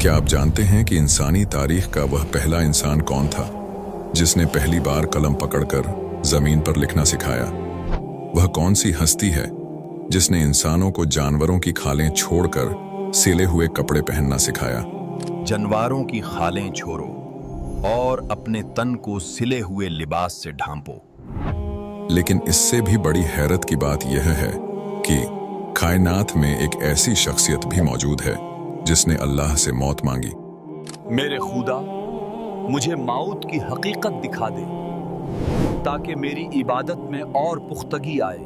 क्या आप जानते हैं कि इंसानी तारीख का वह पहला इंसान कौन था जिसने पहली बार कलम पकड़कर जमीन पर लिखना सिखाया? वह कौन सी हस्ती है जिसने इंसानों को जानवरों की खालें छोड़कर सिले हुए कपड़े पहनना सिखाया? जानवरों की खालें छोड़ो और अपने तन को सिले हुए लिबास से ढांपो। लेकिन इससे भी बड़ी हैरत की बात यह है कि कायनात में एक ऐसी शख्सियत भी मौजूद है जिसने अल्लाह से मौत मांगी। मेरे खुदा, मुझे मौत की हकीकत दिखा दे ताकि मेरी इबादत में और पुख्तगी आए।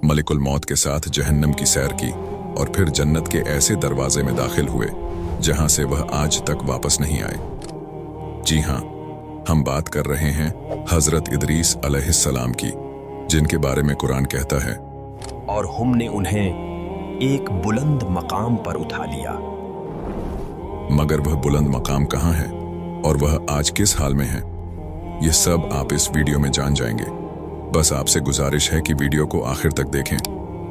मलिकुल मौत के साथ जहन्नम की सैर की और फिर जन्नत के ऐसे दरवाजे में दाखिल हुए जहां से वह आज तक वापस नहीं आए। जी हां, हम बात कर रहे हैं हजरत इदरीस अलैहिस्सलाम की, जिनके बारे में कुरान कहता है, और हमने उन्हें एक बुलंद मकाम पर उठा लिया। मगर वह बुलंद मकाम कहाँ है और वह आज किस हाल में है, ये सब आप इस वीडियो में जान जाएंगे। बस आपसे गुजारिश है कि वीडियो को आखिर तक देखें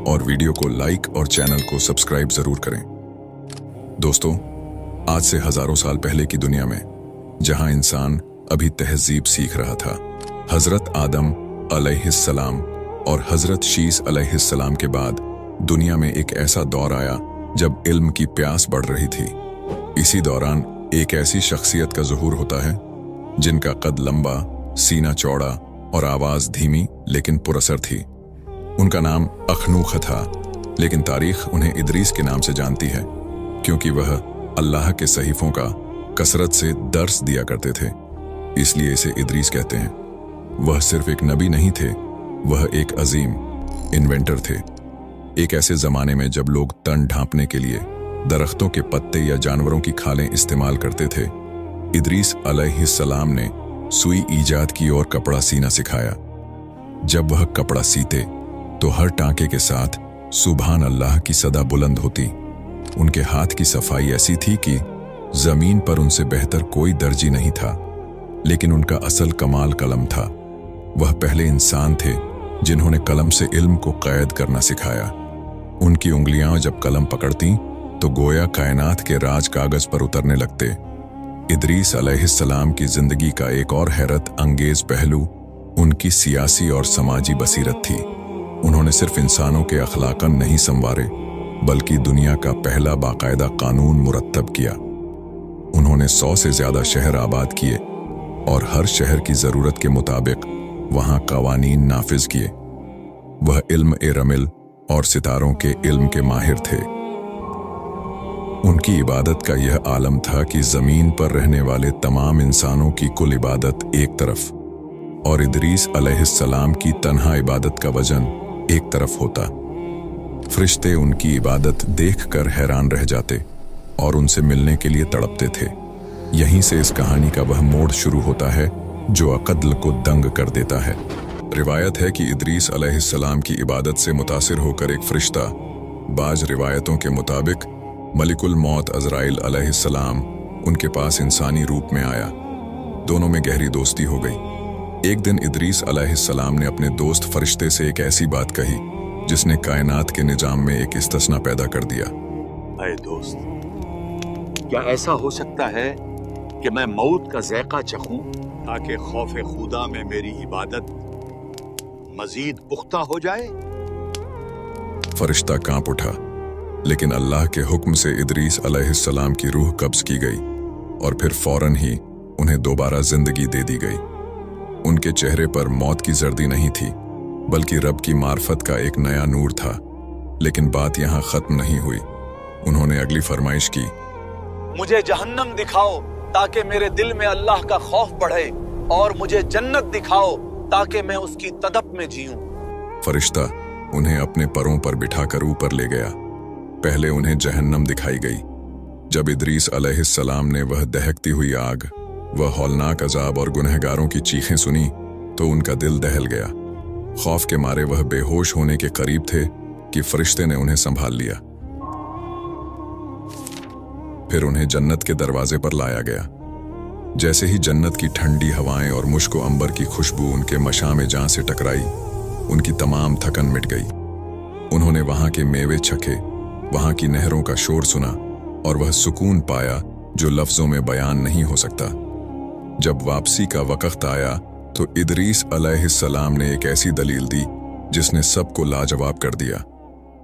और वीडियो को लाइक और चैनल को सब्सक्राइब जरूर करें। दोस्तों, आज से हजारों साल पहले की दुनिया में, जहां इंसान अभी तहजीब सीख रहा था, हजरत आदम अलैहिस्सलाम और हजरत शीस अलैहिस्सलाम के बाद दुनिया में एक ऐसा दौर आया जब इल्म की प्यास बढ़ रही थी। इसी दौरान एक ऐसी शख्सियत का ज़ुहूर होता है जिनका कद लंबा, सीना चौड़ा और आवाज धीमी लेकिन पुरअसर थी। उनका नाम अखनूख था, लेकिन तारीख उन्हें इदरीस के नाम से जानती है क्योंकि वह अल्लाह के सहीफों का कसरत से दर्स दिया करते थे, इसलिए इसे इदरीस कहते हैं। वह सिर्फ एक नबी नहीं थे, वह एक अजीम इन्वेंटर थे। एक ऐसे जमाने में जब लोग तन ढांपने के लिए दरख्तों के पत्ते या जानवरों की खालें इस्तेमाल करते थे, इदरीस अलैहिस्सलाम ने सुई ईजाद की और कपड़ा सीना सिखाया। जब वह कपड़ा सीते तो हर टांके के साथ सुभान अल्लाह की सदा बुलंद होती। उनके हाथ की सफाई ऐसी थी कि जमीन पर उनसे बेहतर कोई दर्जी नहीं था। लेकिन उनका असल कमाल कलम था। वह पहले इंसान थे जिन्होंने कलम से इल्म को कैद करना सिखाया। उनकी उंगलियां जब कलम पकड़ती तो गोया कायनात के राज कागज पर उतरने लगते। इदरीस अलैहिस्सलाम की जिंदगी का एक और हैरत अंगेज पहलू उनकी सियासी और समाजी बसीरत थी। उन्होंने सिर्फ इंसानों के अखलाकन नहीं संवारे, बल्कि दुनिया का पहला बाकायदा कानून मुरत्तब किया। उन्होंने 100 से ज्यादा शहर आबाद किए और हर शहर की जरूरत के मुताबिक वहां कवानीन नाफिज किए। वह इल्म ए रमिल और सितारों के इल्म के माहिर थे। उनकी इबादत का यह आलम था कि जमीन पर रहने वाले तमाम इंसानों की कुल इबादत एक तरफ और इदरीस अलैहिस्सलाम की तन्हा इबादत का वजन एक तरफ होता। फरिश्ते उनकी इबादत देखकर हैरान रह जाते और उनसे मिलने के लिए तड़पते थे। यहीं से इस कहानी का वह मोड़ शुरू होता है जो अक़ल को दंग कर देता है। रिवायत है कि इदरीस अलैहिस्सलाम की इबादत से मुतासिर होकर एक फरिश्ता, बाज रिवायतों के मुताबिक मलिकुल मौत अज़राइल अलैहिस्सलाम, उनके पास इंसानी रूप में आया। दोनों में गहरी दोस्ती हो गई। एक दिन इदरीस अलैहिस्सलाम ने अपने दोस्त फरिश्ते से एक ऐसी बात कही जिसने कायनात के निजाम में एक इस्तिस्ना पैदा कर दिया। अरे दोस्त, क्या ऐसा हो सकता है कि मैं मौत का ज़ायक़ा चखूं ताकि खौफ खुदा में मेरी इबादत मजीद पुख्ता हो जाए? फरिश्ता कांप उठा, लेकिन अल्लाह के हुक्म से इदरीस अलैहिस्सलाम की रूह कब्ज की गई और फिर फौरन ही उन्हें दोबारा जिंदगी दे दी गई। उनके चेहरे पर मौत की जर्दी नहीं थी, बल्कि रब की मार्फत का एक नया नूर था। लेकिन बात यहाँ खत्म नहीं हुई। उन्होंने अगली फरमाइश की, मुझे जहन्नम दिखाओ ताकि मेरे दिल में अल्लाह का खौफ बढ़े, और मुझे जन्नत दिखाओ ताकि मैं उसकी तदप में जीऊं। फरिश्ता उन्हें अपने परों पर बिठाकर ऊपर ले गया। पहले उन्हें जहन्नम दिखाई गई। जब इदरीस अलैहिस्सलाम ने वह दहकती हुई आग, वह हौलनाक अजाब और गुनहगारों की चीखें सुनी तो उनका दिल दहल गया। खौफ के मारे वह बेहोश होने के करीब थे कि फरिश्ते ने उन्हें संभाल लिया। फिर उन्हें जन्नत के दरवाजे पर लाया गया। जैसे ही जन्नत की ठंडी हवाएं और मुश्क व अंबर की खुशबू उनके मशाम जान से टकराई, उनकी तमाम थकन मिट गई। उन्होंने वहां के मेवे चखे, वहां की नहरों का शोर सुना और वह सुकून पाया जो लफ्जों में बयान नहीं हो सकता। जब वापसी का वक्त आया तो इदरीस अलैहिस्सलाम ने एक ऐसी दलील दी जिसने सबको लाजवाब कर दिया।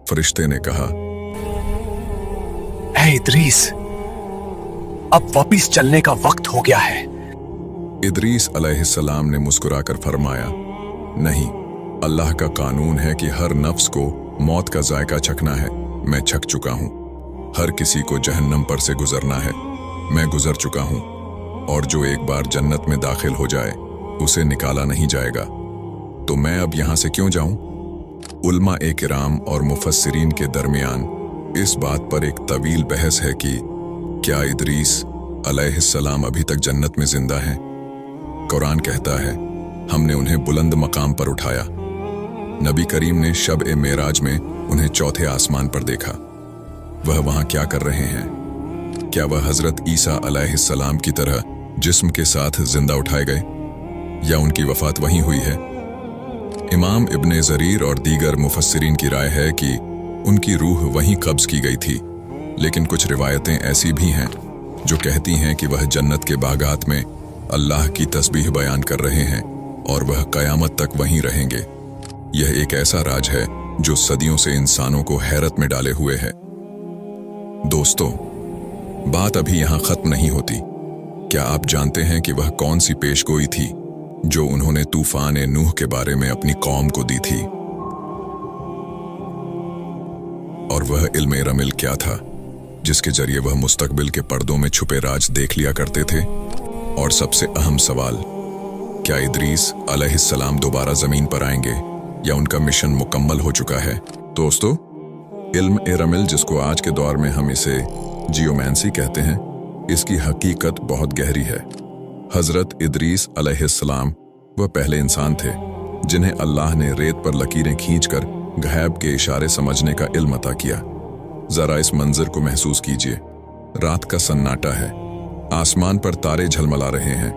फरिश्ते ने कहा, ऐ इदरीस, अब वापिस चलने का वक्त हो गया है। इदरीस अलैहिस्सलाम ने मुस्कुराकर फरमाया, नहीं, अल्लाह का कानून है कि हर नफ्स को मौत का जायका चखना है। मैं छक चुका हूं। हर किसी को जहन्नम पर से गुजरना है। मैं गुजर चुका हूं, और जो एक बार जन्नत में दाखिल हो जाए उसे निकाला नहीं जाएगा। तो मैं अब यहां से क्यों जाऊं? उलमा-ए किराम और मुफस्सिरीन के दरमियान इस बात पर एक तवील बहस है कि क्या इदरीस अलैहिस्सलाम अभी तक जन्नत में जिंदा हैं? कुरान कहता है, हमने उन्हें बुलंद मकाम पर उठाया। नबी करीम ने शब-ए-मेराज में उन्हें चौथे आसमान पर देखा। वह वहां क्या कर रहे हैं? क्या वह हजरत ईसा अलैहिस्सलाम की तरह जिस्म के साथ जिंदा उठाए गए, या उनकी वफात वहीं हुई है? इमाम इब्ने जरीर और दीगर मुफस्सिरीन की राय है कि उनकी रूह वहीं कब्ज की गई थी, लेकिन कुछ रिवायतें ऐसी भी हैं जो कहती हैं कि वह जन्नत के बागात में अल्लाह की तस्बीह बयान कर रहे हैं और वह कयामत तक वहीं रहेंगे। यह एक ऐसा राज है जो सदियों से इंसानों को हैरत में डाले हुए है। दोस्तों, बात अभी यहां खत्म नहीं होती। क्या आप जानते हैं कि वह कौन सी पेशगोई थी जो उन्होंने तूफान नूह के बारे में अपनी कौम को दी थी? और वह इल्म रमिल क्या था जिसके जरिए वह मुस्तकबिल के पर्दों में छुपे राज देख लिया करते थे? और सबसे अहम सवाल, क्या इदरीस अलैहिस्सलाम दोबारा जमीन पर आएंगे या उनका मिशन मुकम्मल हो चुका है? दोस्तों, इल्म रमिल, जिसको आज के दौर में हम इसे जियोमैंसी कहते हैं, इसकी हकीकत बहुत गहरी है। हजरत इदरीस अलैहिस्सलाम वह पहले इंसान थे जिन्हें अल्लाह ने रेत पर लकीरें खींचकर गैब के इशारे समझने का इल्म अता किया। जरा इस मंजर को महसूस कीजिए। रात का सन्नाटा है, आसमान पर तारे झलमला रहे हैं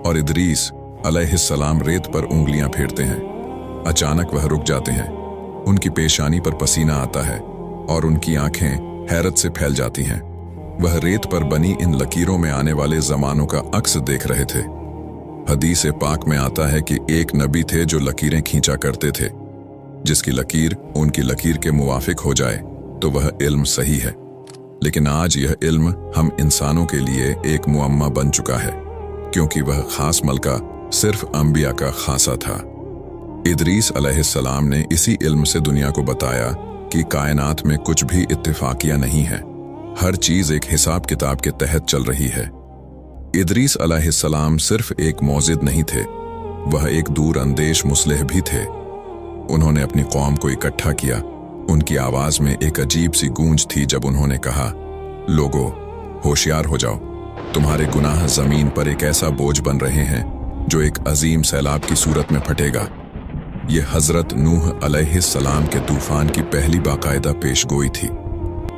और इदरीस अलैहिस्सलाम रेत पर उंगलियां फेरते हैं। अचानक वह रुक जाते हैं। उनकी पेशानी पर पसीना आता है और उनकी आंखें हैरत से फैल जाती हैं। वह रेत पर बनी इन लकीरों में आने वाले जमानों का अक्स देख रहे थे। हदीस पाक में आता है कि एक नबी थे जो लकीरें खींचा करते थे। जिसकी लकीर उनकी लकीर के मुवाफिक हो जाए तो वह इल्म सही है। लेकिन आज यह इल्म हम इंसानों के लिए एक मुअम्मा बन चुका है, क्योंकि वह खास मलका सिर्फ अंबिया का खासा था। इदरीस अलैहिस्सलाम ने इसी इल्म से दुनिया को बताया कि कायनात में कुछ भी इत्तेफाकिया नहीं है, हर चीज एक हिसाब किताब के तहत चल रही है। इदरीस अलैहिस्सलाम सिर्फ एक मौजिद नहीं थे, वह एक दूर अंदेश मुस्लिह भी थे। उन्होंने अपनी कौम को इकट्ठा किया। उनकी आवाज में एक अजीब सी गूंज थी जब उन्होंने कहा, लोगो, होशियार हो जाओ, तुम्हारे गुनाह जमीन पर एक ऐसा बोझ बन रहे हैं जो एक अजीम सैलाब की सूरत में फटेगा। यह हजरत नूह अलैहिस्सलाम के तूफान की पहली बाकायदा पेशगोई थी।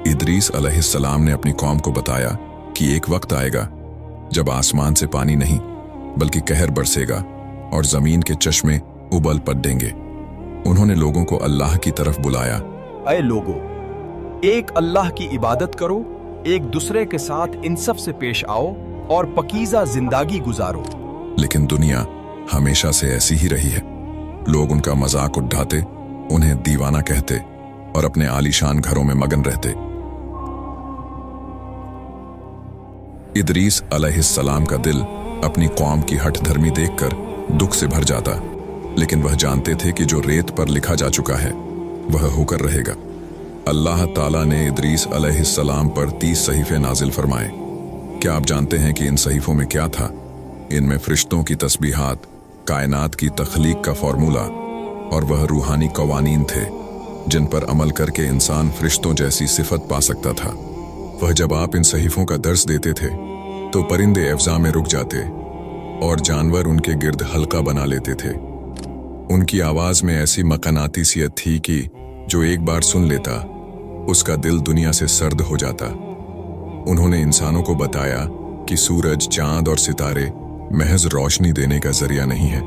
इदरीस अलैहिस्सलाम ने अपनी कौम को बताया कि एक वक्त आएगा जब आसमान से पानी नहीं बल्कि कहर बरसेगा और जमीन के चश्मे उबल पड़ेंगे। उन्होंने लोगों को अल्लाह की तरफ बुलाया। ऐ लोगो, एक अल्लाह की इबादत करो, एक दूसरे के साथ इंसाफ से पेश आओ और पकीज़ा जिंदगी गुजारो। लेकिन दुनिया हमेशा से ऐसी ही रही है। लोग उनका मजाक उड़ाते, उन्हें दीवाना कहते और अपने आलीशान घरों में मगन रहते। इदरीस अलैहिस्सलाम का दिल अपनी कौम की हठ धर्मी देखकर दुख से भर जाता, लेकिन वह जानते थे कि जो रेत पर लिखा जा चुका है वह होकर रहेगा। अल्लाह ताला ने इदरीस अलैहिस्सलाम पर 30 सहीफे नाजिल फरमाए। क्या आप जानते हैं कि इन सहीफों में क्या था? इनमें फरिश्तों की तस्बीहात, कायनात की तख्लीक का फॉर्मूला और वह रूहानी कवानीन थे जिन पर अमल करके इंसान फरिश्तों जैसी सिफत पा सकता था। वह जब आप इन सहीफों का दर्स देते थे तो परिंदे अफ़ज़ा में रुक जाते और जानवर उनके गिर्द हल्का बना लेते थे। उनकी आवाज में ऐसी मकानातीसियत थी कि जो एक बार सुन लेता उसका दिल दुनिया से सर्द हो जाता। उन्होंने इंसानों को बताया कि सूरज, चांद और सितारे महज रोशनी देने का जरिया नहीं है,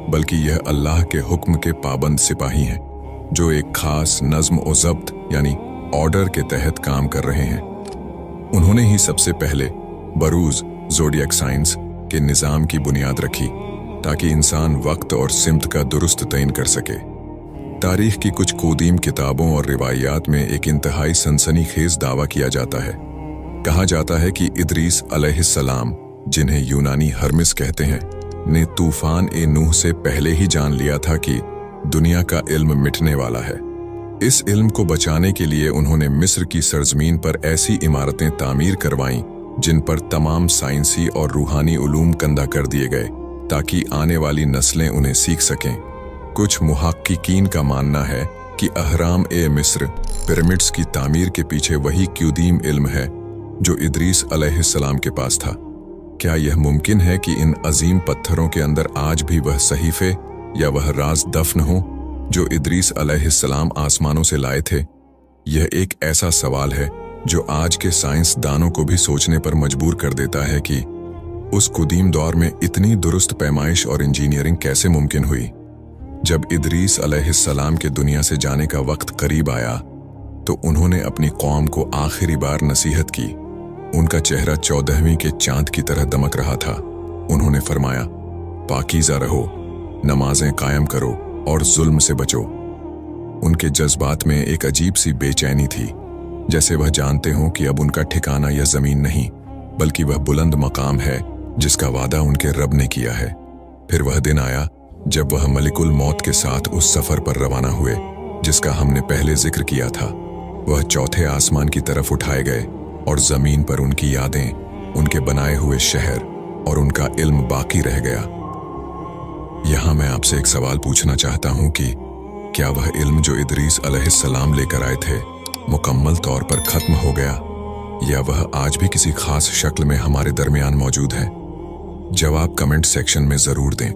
बल्कि यह अल्लाह के हुक्म के पाबंद सिपाही हैं जो एक खास नज्म और ज़ब्त यानी ऑर्डर के तहत काम कर रहे हैं। उन्होंने ही सबसे पहले बरूज ज़ोडिएक साइंस के निज़ाम की बुनियाद रखी ताकि इंसान वक्त और सिमत का दुरुस्त तयन कर सके। तारीख की कुछ कदीम किताबों और रिवायात में एक इंतहाई सनसनीखेज दावा किया जाता है। कहा जाता है कि इदरीस अलैहिस्सलाम, जिन्हें यूनानी हर्मिस कहते हैं, ने तूफान ए नूह से पहले ही जान लिया था कि दुनिया का इल्म मिटने वाला है। इस इल्म को बचाने के लिए उन्होंने मिस्र की सरजमीन पर ऐसी इमारतें तामीर करवाईं जिन पर तमाम साइंसी और रूहानी उलूम कंधा कर दिए गए ताकि आने वाली नस्लें उन्हें सीख सकें। कुछ मुहक्किकीन का मानना है कि अहराम ए मिस्र, पिरामिड्स की तामीर के पीछे वही क्यूदीम इल्म है जो इदरीस अलैहिस्सलाम के पास था। क्या यह मुमकिन है कि इन अजीम पत्थरों के अंदर आज भी वह सहीफे या वह राज दफन हो जो इदरीस अलैहिस्सलाम आसमानों से लाए थे? यह एक ऐसा सवाल है जो आज के साइंसदानों को भी सोचने पर मजबूर कर देता है कि उस कदीम दौर में इतनी दुरुस्त पैमाइश और इंजीनियरिंग कैसे मुमकिन हुई। जब इदरीस अलैहिस्सलाम के दुनिया से जाने का वक्त करीब आया तो उन्होंने अपनी कौम को आखिरी बार नसीहत की। उनका चेहरा 14वीं के चांद की तरह दमक रहा था। उन्होंने फरमाया, पाकीज़ा रहो, नमाजें कायम करो और जुल्म से बचो। उनके जज्बात में एक अजीब सी बेचैनी थी, जैसे वह जानते हों कि अब उनका ठिकाना यह जमीन नहीं बल्कि वह बुलंद मकाम है जिसका वादा उनके रब ने किया है। फिर वह दिन आया जब वह मलिकुल मौत के साथ उस सफर पर रवाना हुए जिसका हमने पहले जिक्र किया था। वह चौथे आसमान की तरफ उठाए गए और जमीन पर उनकी यादें, उनके बनाए हुए शहर और उनका इल्म बाकी रह गया। यहां मैं आपसे एक सवाल पूछना चाहता हूं कि क्या वह इल्म जो इदरीस अलैहिस्सलाम लेकर आए थे मुकम्मल तौर पर खत्म हो गया या वह आज भी किसी खास शक्ल में हमारे दरमियान मौजूद है? जवाब कमेंट सेक्शन में जरूर दें।